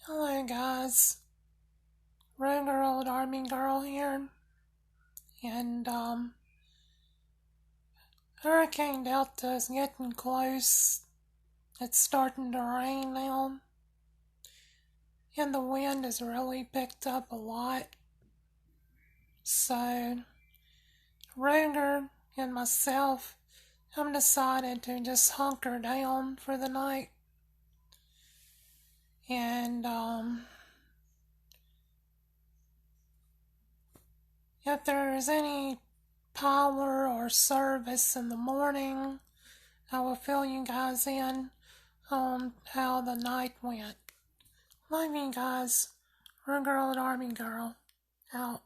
Hello guys, R.O.A.G Army Girl here, and Hurricane Delta is getting close. It's starting to rain now, and the wind has really picked up a lot. So, R.O.A.G and myself have decided to just hunker down for the night, and if there is any power or service in the morning, I will fill you guys in on how the night went. Love you guys. R.O.A.G Army Girl. Out.